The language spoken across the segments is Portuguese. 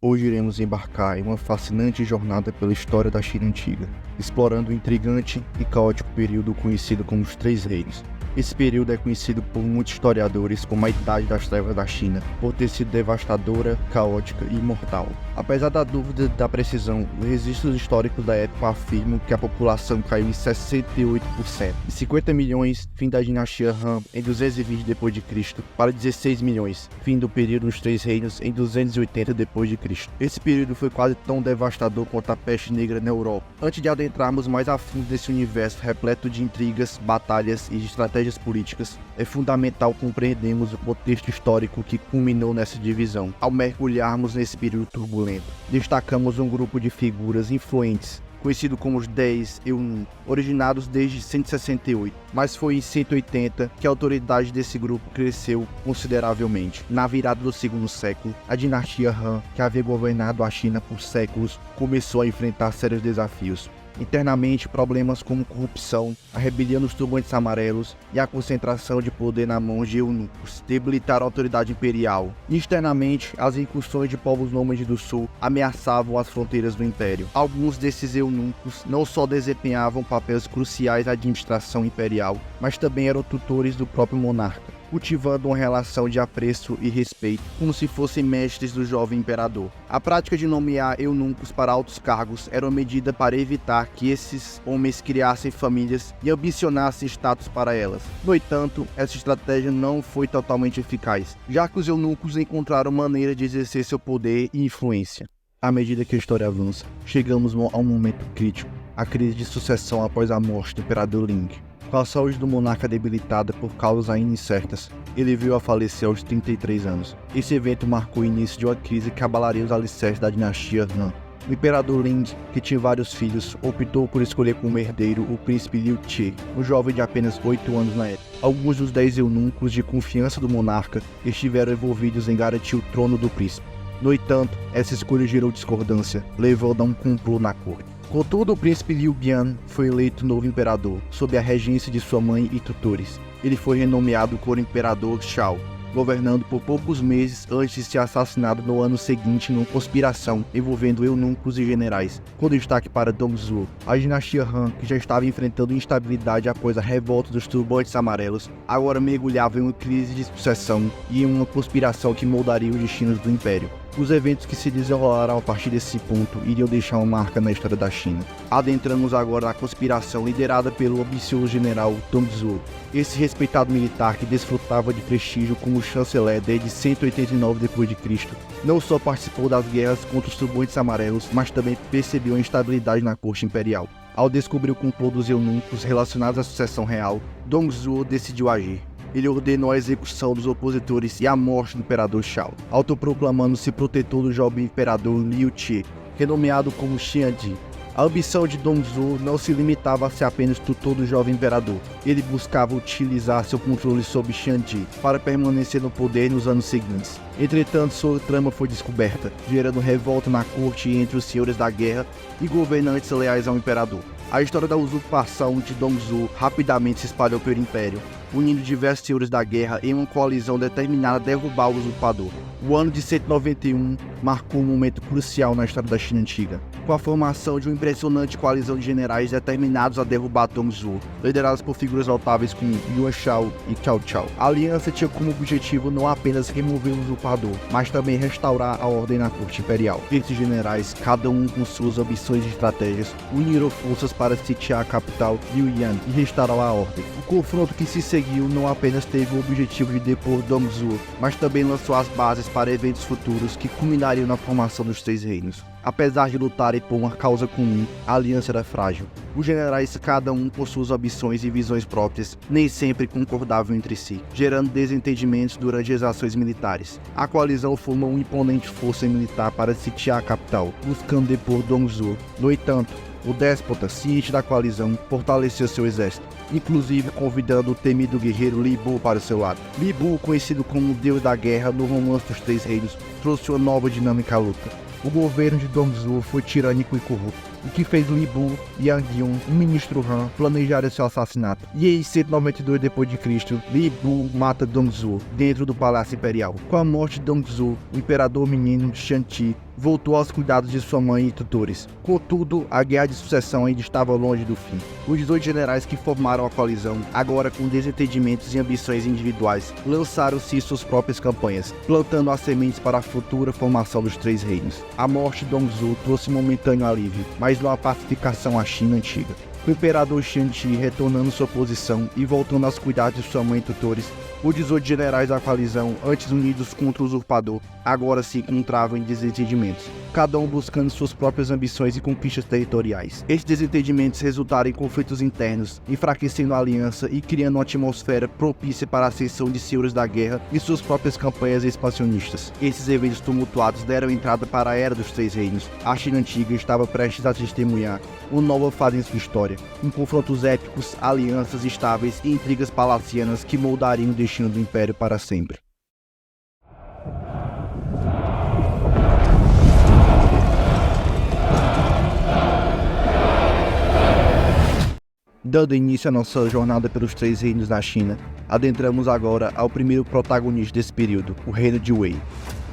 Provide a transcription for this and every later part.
Hoje iremos embarcar em uma fascinante jornada pela história da China antiga, explorando o intrigante e caótico período conhecido como os Três Reinos. Esse período é conhecido por muitos historiadores como a Idade das Trevas da China, por ter sido devastadora, caótica e imortal. Apesar da dúvida da precisão, os registros históricos da época afirmam que a população caiu em 68%, de 50 milhões, fim da dinastia Han, em 220 d.C., para 16 milhões, fim do período dos Três Reinos, em 280 d.C. Esse período foi quase tão devastador quanto a peste negra na Europa. Antes de adentrarmos mais a fundo nesse universo repleto de intrigas, batalhas e de estratégias políticas, é fundamental compreendermos o contexto histórico que culminou nessa divisão. Ao mergulharmos nesse período turbulento, destacamos um grupo de figuras influentes, conhecido como os 10 Eunucos, originados desde 168, mas foi em 180 que a autoridade desse grupo cresceu consideravelmente. Na virada do segundo século, a dinastia Han, que havia governado a China por séculos, começou a enfrentar sérios desafios. Internamente, problemas como corrupção, a rebelião dos turbantes amarelos e a concentração de poder na mão de eunucos debilitaram a autoridade imperial. Externamente, as incursões de povos nômades do sul ameaçavam as fronteiras do império. Alguns desses eunucos não só desempenhavam papéis cruciais na administração imperial, mas também eram tutores do próprio monarca, cultivando uma relação de apreço e respeito, como se fossem mestres do jovem imperador. A prática de nomear eunucos para altos cargos era uma medida para evitar que esses homens criassem famílias e ambicionassem status para elas. No entanto, essa estratégia não foi totalmente eficaz, já que os eunucos encontraram maneira de exercer seu poder e influência. À medida que a história avança, chegamos a um momento crítico, a crise de sucessão após a morte do imperador Ling. Com a saúde do monarca debilitada por causas ainda incertas, ele veio a falecer aos 33 anos. Esse evento marcou o início de uma crise que abalaria os alicerces da dinastia Han. O imperador Ling, que tinha vários filhos, optou por escolher como herdeiro o príncipe Liu Qi, um jovem de apenas 8 anos na época. Alguns dos 10 eunucos de confiança do monarca estiveram envolvidos em garantir o trono do príncipe. No entanto, essa escolha gerou discordância, levando a um complô na corte. Contudo, o príncipe Liu Bian foi eleito novo imperador, sob a regência de sua mãe e tutores. Ele foi renomeado como imperador Shao, governando por poucos meses antes de ser assassinado no ano seguinte numa conspiração envolvendo eunucos e generais, com destaque para Dongzhuo. A dinastia Han, que já estava enfrentando instabilidade após a revolta dos turbantes amarelos, agora mergulhava em uma crise de sucessão e em uma conspiração que moldaria os destinos do império. Os eventos que se desenrolaram a partir desse ponto iriam deixar uma marca na história da China. Adentramos agora na conspiração liderada pelo ambicioso general Dongzhuo, esse respeitado militar que desfrutava de prestígio como chanceler desde 189 d.C., não só participou das guerras contra os turbantes amarelos, mas também percebeu a instabilidade na corte imperial. Ao descobrir o complô dos eunucos relacionados à sucessão real, Dongzhuo decidiu agir. Ele ordenou a execução dos opositores e a morte do imperador Shao, autoproclamando-se protetor do jovem imperador Liu Qi, renomeado como Xianji. A ambição de Dongzhuo não se limitava a ser apenas tutor do jovem imperador. Ele buscava utilizar seu controle sobre Xianji para permanecer no poder nos anos seguintes. Entretanto, sua trama foi descoberta, gerando revolta na corte entre os senhores da guerra e governantes leais ao imperador. A história da usurpação de Dongzhuo rapidamente se espalhou pelo império, unindo diversos senhores da guerra em uma coalizão determinada a derrubar o usurpador. O ano de 191 marcou um momento crucial na história da China antiga, com a formação de uma impressionante coalizão de generais determinados a derrubar Dongzhuo, liderados por figuras notáveis como Yuan Shao e Cao Cao. A aliança tinha como objetivo não apenas remover o usurpador, mas também restaurar a ordem na corte imperial. Esses generais, cada um com suas ambições e estratégias, uniram forças para sitiar a capital Liuyan e restaurar a ordem. O confronto que se seguiu não apenas teve o objetivo de depor Dongzhuo, mas também lançou as bases para eventos futuros que culminariam na formação dos Três Reinos. Apesar de lutarem por uma causa comum, a aliança era frágil. Os generais, cada um com suas ambições e visões próprias, nem sempre concordavam entre si, gerando desentendimentos durante as ações militares. A coalizão formou uma imponente força militar para sitiar a capital, buscando depor Dongzhuo. No entanto, o déspota, ciente da coalizão, fortaleceu seu exército, inclusive convidando o temido guerreiro Li Bu para o seu lado. Li Bu, conhecido como o deus da guerra no romance dos Três Reinos, trouxe uma nova dinâmica à luta. O governo de Dongzhuo foi tirânico e corrupto, o que fez Li Bu e Yang Yun, um ministro Han, planejarem seu assassinato. E em 192 d.C., Li Bu mata Dongzhuo dentro do Palácio Imperial. Com a morte de Dongzhuo, o imperador menino Xianqi voltou aos cuidados de sua mãe e tutores. Contudo, a guerra de sucessão ainda estava longe do fim. Os 18 generais que formaram a coalizão, agora com desentendimentos e ambições individuais, lançaram-se em suas próprias campanhas, plantando as sementes para a futura formação dos Três Reinos. A morte de Dongzhou trouxe momentâneo alívio, mas não a pacificação à China antiga. O imperador Xianti, retornando sua posição e voltando aos cuidados de sua mãe e tutores, os 18 generais da coalizão, antes unidos contra o usurpador, agora se encontravam em desentendimentos, cada um buscando suas próprias ambições e conquistas territoriais. Estes desentendimentos resultaram em conflitos internos, enfraquecendo a aliança e criando uma atmosfera propícia para a ascensão de senhores da guerra e suas próprias campanhas expansionistas. Esses eventos tumultuados deram entrada para a Era dos Três Reinos. A China Antiga estava prestes a testemunhar uma nova fase em sua história, com confrontos épicos, alianças estáveis e intrigas palacianas que moldariam o destino do Império para sempre. Dando início à nossa jornada pelos Três Reinos da China, adentramos agora ao primeiro protagonista desse período, o Reino de Wei.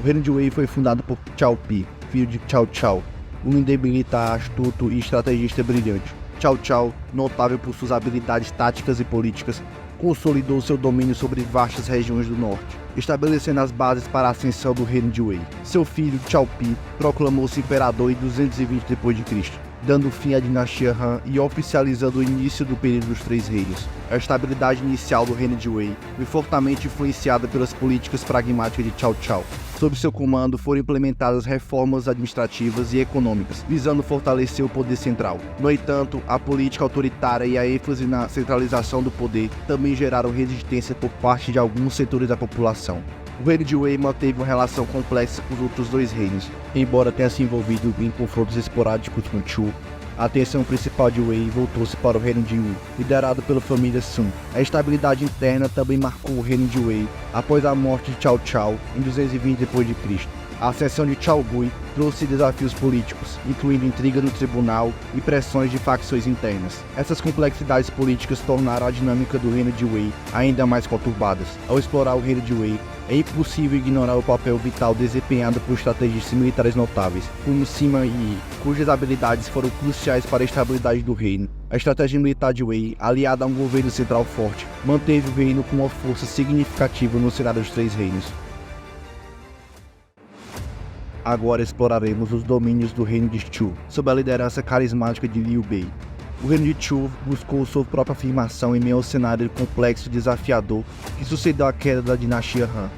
O Reino de Wei foi fundado por Cao Pi, filho de Cao Cao, um líder militar astuto e estrategista brilhante. Cao Cao, notável por suas habilidades táticas e políticas, consolidou seu domínio sobre vastas regiões do norte, estabelecendo as bases para a ascensão do Reino de Wei. Seu filho, Cao Pi, proclamou-se imperador em 220 d.C., dando fim à dinastia Han e oficializando o início do período dos Três Reinos. A estabilidade inicial do Reino de Wei foi fortemente influenciada pelas políticas pragmáticas de Cao Cao. Sob seu comando foram implementadas reformas administrativas e econômicas, visando fortalecer o poder central. No entanto, a política autoritária e a ênfase na centralização do poder também geraram resistência por parte de alguns setores da população. O Reino de Wei manteve uma relação complexa com os outros dois reinos, embora tenha se envolvido em confrontos esporádicos com Chu. A atenção principal de Wei voltou-se para o Reino de Wu, liderado pela família Sun. A estabilidade interna também marcou o Reino de Wei após a morte de Cao Cao em 220 d.C. A ascensão de Cao Gui trouxe desafios políticos, incluindo intriga no tribunal e pressões de facções internas. Essas complexidades políticas tornaram a dinâmica do Reino de Wei ainda mais conturbadas. Ao explorar o Reino de Wei, é impossível ignorar o papel vital desempenhado por estrategistas militares notáveis, como Sima Yi, cujas habilidades foram cruciais para a estabilidade do reino. A estratégia militar de Wei, aliada a um governo central forte, manteve o reino com uma força significativa no cenário dos Três Reinos. Agora exploraremos os domínios do Reino de Chu, sob a liderança carismática de Liu Bei. O Reino de Chu buscou sua própria afirmação em meio ao cenário complexo e desafiador que sucedeu à queda da dinastia Han.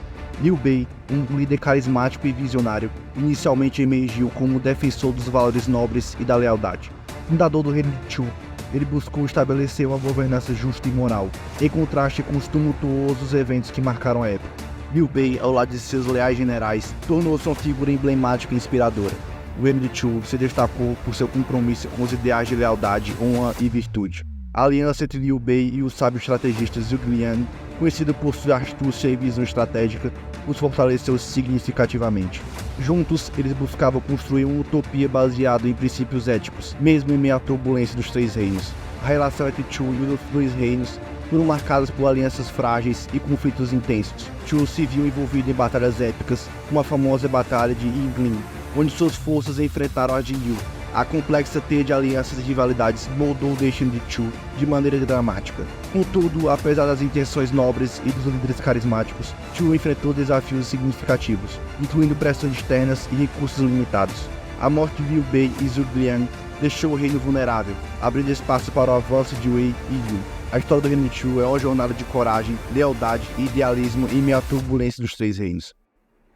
Liu Bei, um líder carismático e visionário, inicialmente emergiu como defensor dos valores nobres e da lealdade. Fundador do Reino de Chu, ele buscou estabelecer uma governança justa e moral, em contraste com os tumultuosos eventos que marcaram a época. Liu Bei, ao lado de seus leais generais, tornou-se uma figura emblemática e inspiradora. O Reino de Chu se destacou por seu compromisso com os ideais de lealdade, honra e virtude. A aliança entre Liu Bei e o sábio estrategista Zhuge Liang, conhecido por sua astúcia e visão estratégica, os fortaleceu significativamente. Juntos, eles buscavam construir uma utopia baseada em princípios éticos, mesmo em meio à turbulência dos Três Reinos. A relação entre Chu e os outros dois reinos foram marcadas por alianças frágeis e conflitos intensos. Chu se viu envolvido em batalhas épicas, como a famosa Batalha de Yinglin, onde suas forças enfrentaram a de Liu. A complexa teia de alianças e rivalidades moldou o destino de Chu de maneira dramática. Contudo, apesar das intenções nobres e dos líderes carismáticos, Chu enfrentou desafios significativos, incluindo pressões externas e recursos limitados. A morte de Liu Bei e Zhuge Liang deixou o reino vulnerável, abrindo espaço para o avanço de Wei e Yu. A história do Reino de Chu é uma jornada de coragem, lealdade e idealismo em meio à turbulência dos Três Reinos.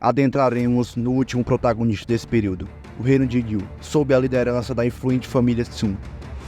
Adentraremos no último protagonista desse período, o Reino de Yu, sob a liderança da influente família Sun.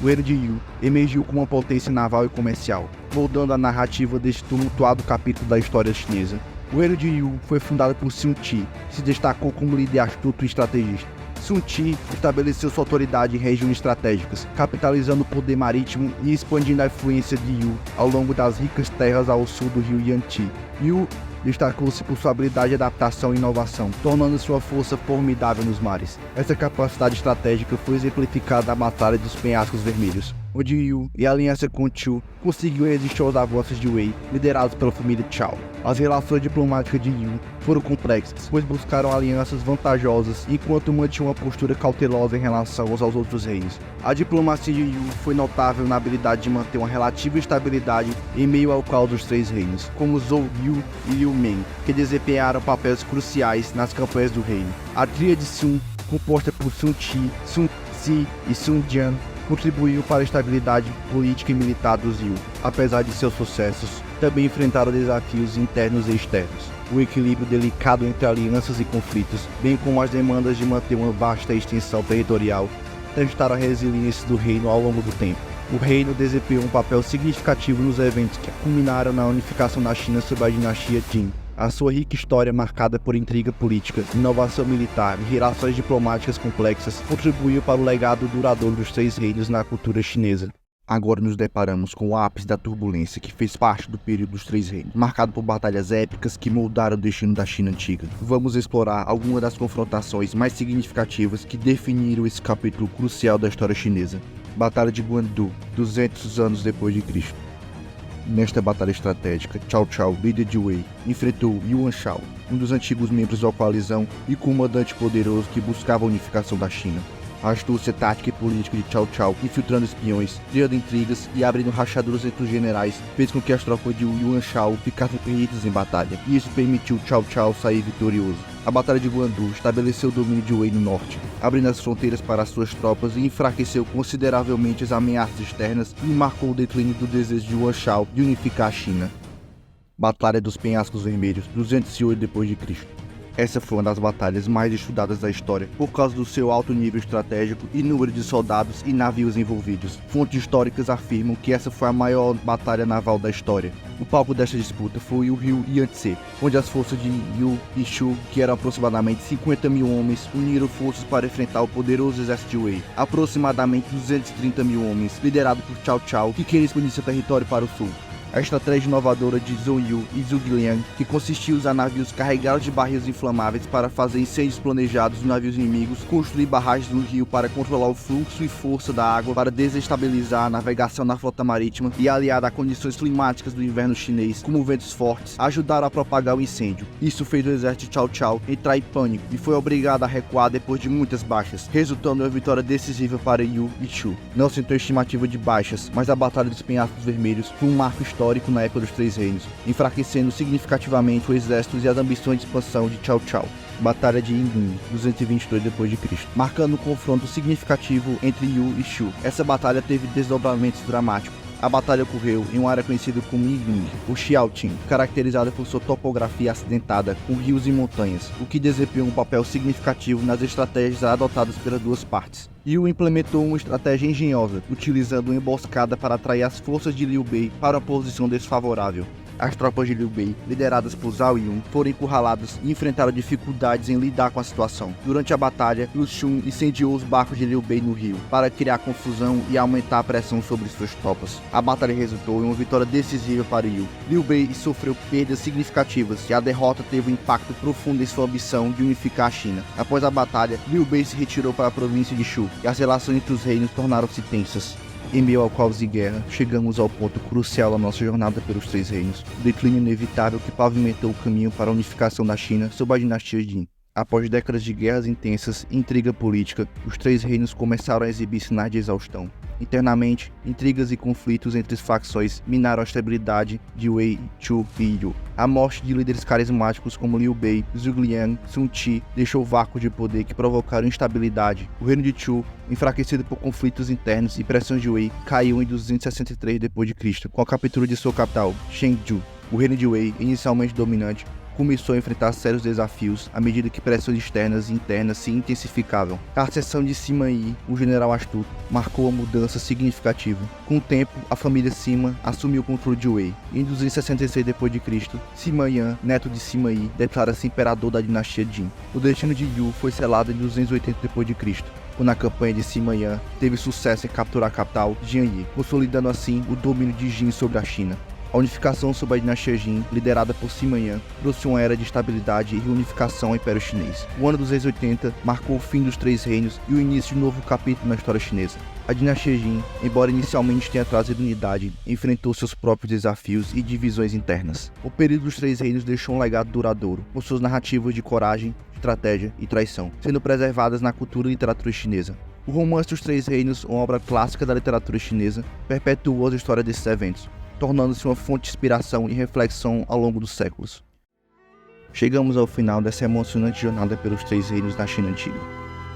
O Reino de Yu emergiu como uma potência naval e comercial, moldando a narrativa deste tumultuado capítulo da história chinesa. O Reino de Yu foi fundado por Sun Qi, que se destacou como líder astuto e estrategista. Sun Qi estabeleceu sua autoridade em regiões estratégicas, capitalizando o poder marítimo e expandindo a influência de Yu ao longo das ricas terras ao sul do rio Yangtze. Yu destacou-se por sua habilidade de adaptação e inovação, tornando sua força formidável nos mares. Essa capacidade estratégica foi exemplificada na Batalha dos Penhascos Vermelhos, onde Yu, em aliança com Chu, conseguiu resistir aos avanços de Wei, liderados pela família Chao. As relações diplomáticas de Yu foram complexas, pois buscaram alianças vantajosas enquanto mantinham uma postura cautelosa em relação aos outros reinos. A diplomacia de Yu foi notável na habilidade de manter uma relativa estabilidade em meio ao caos dos três reinos, como Zhou Yu e Liu Meng, que desempenharam papéis cruciais nas campanhas do reino. A tríade Sun, composta por Sun Qi, Sun Zi e Sun Jian, contribuiu para a estabilidade política e militar dos Yu. Apesar de seus sucessos, também enfrentaram desafios internos e externos. O equilíbrio delicado entre alianças e conflitos, bem como as demandas de manter uma vasta extensão territorial, testaram a resiliência do reino ao longo do tempo. O reino desempenhou um papel significativo nos eventos que culminaram na unificação da China sob a dinastia Jin. A sua rica história, marcada por intriga política, inovação militar e relações diplomáticas complexas, contribuiu para o legado duradouro dos três reinos na cultura chinesa. Agora nos deparamos com o ápice da turbulência que fez parte do período dos três reinos, marcado por batalhas épicas que moldaram o destino da China antiga. Vamos explorar algumas das confrontações mais significativas que definiram esse capítulo crucial da história chinesa. Batalha de Guandu, 200 anos depois de Cristo. Nesta batalha estratégica, Cao Cao, líder de Wei, enfrentou Yuan Shao, um dos antigos membros da coalizão e comandante poderoso que buscava a unificação da China. A astúcia tática e política de Cao Cao, infiltrando espiões, criando intrigas e abrindo rachaduras entre os generais, fez com que as tropas de Yuan Shao ficassem perdidas em batalha, e isso permitiu Cao Cao sair vitorioso. A Batalha de Guandu estabeleceu o domínio de Wei no norte, abrindo as fronteiras para as suas tropas e enfraqueceu consideravelmente as ameaças externas e marcou o declínio do desejo de Yuan Shao de unificar a China. Batalha dos Penhascos Vermelhos, 208 d.C. Essa foi uma das batalhas mais estudadas da história, por causa do seu alto nível estratégico e número de soldados e navios envolvidos. Fontes históricas afirmam que essa foi a maior batalha naval da história. O palco desta disputa foi o rio Yangtze, onde as forças de Yu e Shu, que eram aproximadamente 50 mil homens, uniram forças para enfrentar o poderoso exército de Wei, aproximadamente 230 mil homens, liderado por Cao Cao, que queria expandir seu território para o sul. A estratégia inovadora de Zhou Yu e Zhuge Liang, que consistia em usar navios carregados de barris inflamáveis para fazer incêndios planejados nos navios inimigos, construir barragens no rio para controlar o fluxo e força da água para desestabilizar a navegação na frota marítima e aliada a condições climáticas do inverno chinês, como ventos fortes, ajudaram a propagar o incêndio. Isso fez o exército de Cao Cao entrar em pânico e foi obrigado a recuar depois de muitas baixas, resultando em uma vitória decisiva para Yu e Shu. Não se tem estimativa de baixas, mas a Batalha dos Penhascos Vermelhos foi um marco histórico na época dos Três Reinos, enfraquecendo significativamente o exército e as ambições de expansão de Cao Cao. Batalha de Yingling, 222 d.C., marcando um confronto significativo entre Yu e Shu. Essa batalha teve desdobramentos dramáticos. A batalha ocorreu em uma área conhecida como Yingling, o Xiaoqing, caracterizada por sua topografia acidentada, com rios e montanhas, o que desempenhou um papel significativo nas estratégias adotadas pelas duas partes. Yu implementou uma estratégia engenhosa, utilizando uma emboscada para atrair as forças de Liu Bei para uma posição desfavorável. As tropas de Liu Bei, lideradas por Zhao Yun, foram encurraladas e enfrentaram dificuldades em lidar com a situação. Durante a batalha, Lu Xun incendiou os barcos de Liu Bei no rio, para criar confusão e aumentar a pressão sobre suas tropas. A batalha resultou em uma vitória decisiva para Yu. Liu Bei sofreu perdas significativas e a derrota teve um impacto profundo em sua ambição de unificar a China. Após a batalha, Liu Bei se retirou para a província de Shu e as relações entre os reinos tornaram-se tensas. Em meio ao caos e guerra, chegamos ao ponto crucial da nossa jornada pelos Três Reinos, o declínio inevitável que pavimentou o caminho para a unificação da China sob a dinastia Jin. Após décadas de guerras intensas e intriga política, os Três Reinos começaram a exibir sinais de exaustão. Internamente, intrigas e conflitos entre as facções minaram a estabilidade de Wei, Chu e Yu. A morte de líderes carismáticos como Liu Bei, Zhuge Liang, Sun Qi deixou vácuo de poder que provocaram instabilidade. O reino de Chu, enfraquecido por conflitos internos e pressões de Wei, caiu em 263 d.C., com a captura de sua capital, Chengdu. O reino de Wei, inicialmente dominante, começou a enfrentar sérios desafios à medida que pressões externas e internas se intensificavam. A ascensão de Sima Yi, um general astuto, marcou uma mudança significativa. Com o tempo, a família Sima assumiu o controle de Wei. Em 266 d.C., Sima Yan, neto de Sima Yi, declara-se imperador da dinastia Jin. O destino de Yu foi selado em 280 d.C., quando a campanha de Sima Yan teve sucesso em capturar a capital, Jianyi, consolidando assim o domínio de Jin sobre a China. A unificação sob a dinastia Jin, liderada por Sima Yan, trouxe uma era de estabilidade e reunificação ao Império Chinês. O ano dos anos 80 marcou o fim dos Três Reinos e o início de um novo capítulo na história chinesa. A dinastia Jin, embora inicialmente tenha trazido unidade, enfrentou seus próprios desafios e divisões internas. O período dos Três Reinos deixou um legado duradouro, com suas narrativas de coragem, estratégia e traição, sendo preservadas na cultura e literatura chinesa. O Romance dos Três Reinos, uma obra clássica da literatura chinesa, perpetuou a história desses eventos, tornando-se uma fonte de inspiração e reflexão ao longo dos séculos. Chegamos ao final dessa emocionante jornada pelos Três Reinos da China Antiga.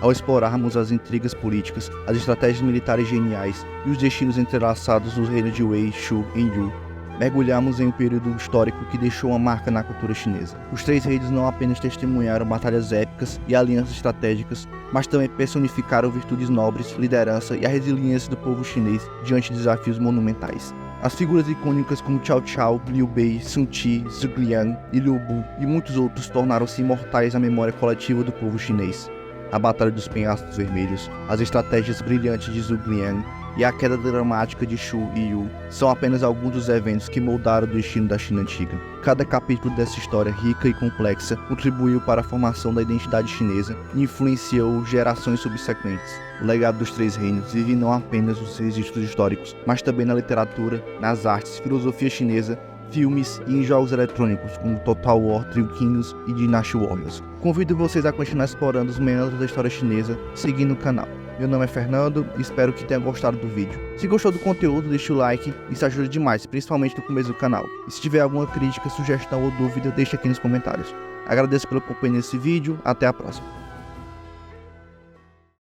Ao explorarmos as intrigas políticas, as estratégias militares geniais e os destinos entrelaçados dos reinos de Wei, Shu e Yu, mergulhamos em um período histórico que deixou uma marca na cultura chinesa. Os Três Reinos não apenas testemunharam batalhas épicas e alianças estratégicas, mas também personificaram virtudes nobres, liderança e a resiliência do povo chinês diante de desafios monumentais. As figuras icônicas como Cao Cao, Liu Bei, Sun Qi, Zhuge Liang e Liu Bu e muitos outros tornaram-se imortais na memória coletiva do povo chinês. A Batalha dos Penhascos Vermelhos, as estratégias brilhantes de Zhuge Liang e a queda dramática de Shu e Yu são apenas alguns dos eventos que moldaram o destino da China Antiga. Cada capítulo dessa história rica e complexa contribuiu para a formação da identidade chinesa e influenciou gerações subsequentes. O legado dos Três Reinos vive não apenas nos registros históricos, mas também na literatura, nas artes, filosofia chinesa, filmes e em jogos eletrônicos como Total War, Three Kingdoms e Dynasty Warriors. Convido vocês a continuar explorando os meandros da história chinesa seguindo o canal. Meu nome é Fernando e espero que tenha gostado do vídeo. Se gostou do conteúdo, deixe o like, isso ajuda demais, principalmente no começo do canal. E se tiver alguma crítica, sugestão ou dúvida, deixe aqui nos comentários. Agradeço pela companhia nesse vídeo, até a próxima.